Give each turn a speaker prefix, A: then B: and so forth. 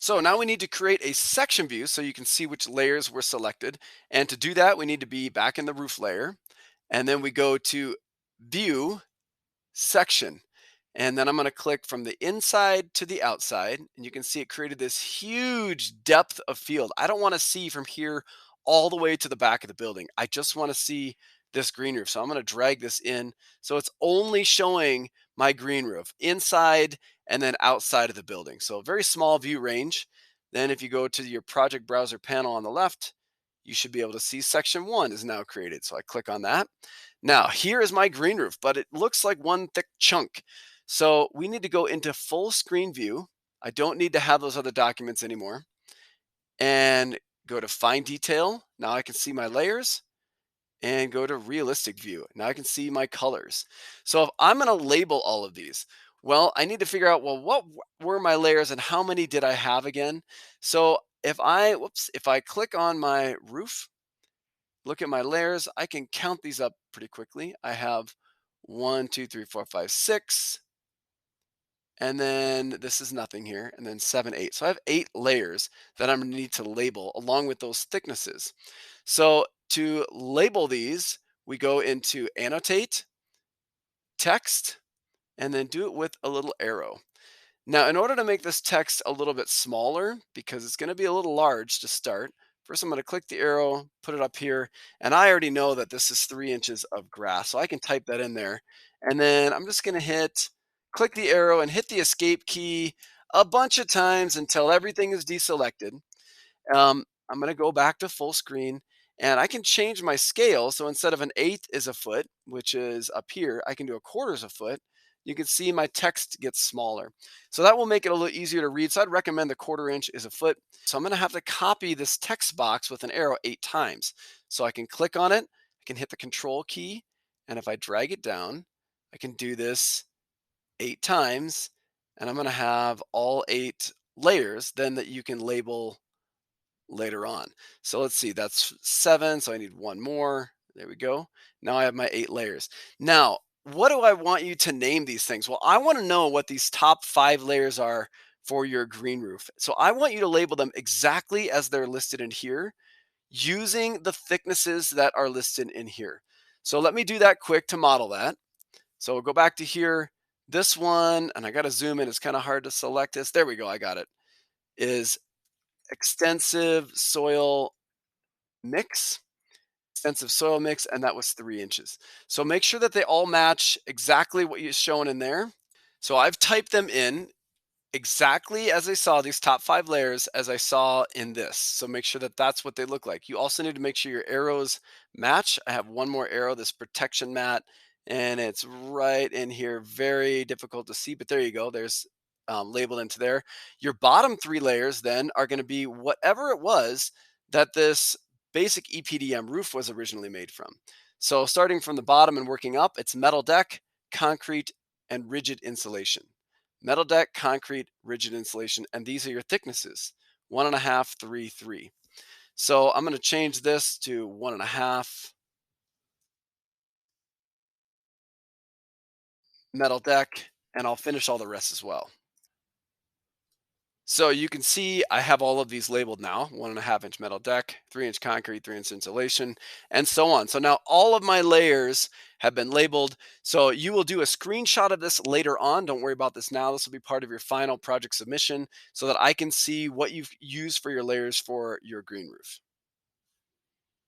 A: So now we need to create a section view so you can see which layers were selected. And to do that, we need to be back in the roof layer. And then we go to View, Section. And then I'm going to click from the inside to the outside. And you can see it created this huge depth of field. I don't want to see from here all the way to the back of the building. I just want to see this green roof. So I'm going to drag this in. So it's only showing my green roof inside and then outside of the building. So a very small view range. Then if you go to your project browser panel on the left, you should be able to see section 1 is now created. So I click on that. Now here is my green roof, but it looks like one thick chunk. So we need to go into full screen view. I don't need to have those other documents anymore. And go to fine detail. Now I can see my layers and go to realistic view. Now I can see my colors. So if I'm going to label all of these, well, I need to figure out, well, what were my layers and how many did I have again? So if I click on my roof, look at my layers, I can count these up pretty quickly. I have 1, 2, 3, 4, 5, 6. And then this is nothing here, and then 7, 8. So I have 8 layers that I'm gonna need to label along with those thicknesses. So to label these, we go into Annotate, Text, and then do it with a little arrow. Now, in order to make this text a little bit smaller, because it's gonna be a little large to start, first I'm gonna click the arrow, put it up here, and I already know that this is 3 inches of grass, so I can type that in there. And then I'm just gonna click the arrow and hit the escape key a bunch of times until everything is deselected. I'm going to go back to full screen and I can change my scale. So instead of an eighth is a foot, which is up here, I can do a quarters a foot. You can see my text gets smaller. So that will make it a little easier to read. So I'd recommend the quarter inch is a foot. So I'm going to have to copy this text box with an arrow 8 times. So I can click on it, I can hit the control key, and if I drag it down, I can do this 8 times, and I'm going to have all 8 layers then that you can label later on. So let's see, that's 7, so I need one more. There we go. Now I have my 8 layers. Now, what do I want you to name these things? Well, I want to know what these top 5 layers are for your green roof. So I want you to label them exactly as they're listed in here using the thicknesses that are listed in here. So let me do that quick to model that. So we'll go back to here. This one, and I got to zoom in. It's kind of hard to select this. There we go. I got it. Is extensive soil mix, extensive soil mix, and that was 3 inches. So make sure that they all match exactly what you're showing in there. So I've typed them in exactly as I saw these top 5 layers as I saw in this. So make sure that that's what they look like. You also need to make sure your arrows match. I have one more arrow, this protection mat, and it's right in here. Very difficult to see, but there you go. There's labeled into there. Your bottom 3 layers then are going to be whatever it was that this basic EPDM roof was originally made from. So starting from the bottom and working up, it's metal deck, concrete, and rigid insulation. Metal deck, concrete, rigid insulation, and these are your thicknesses, 1.5, 3, 3. So I'm going to change this to 1.5 metal deck, and I'll finish all the rest as well. So you can see I have all of these labeled now, 1.5 inch metal deck, 3 inch concrete, 3 inch insulation, and so on. So now all of my layers have been labeled. So you will do a screenshot of this later on. Don't worry about this now. This will be part of your final project submission so that I can see what you've used for your layers for your green roof.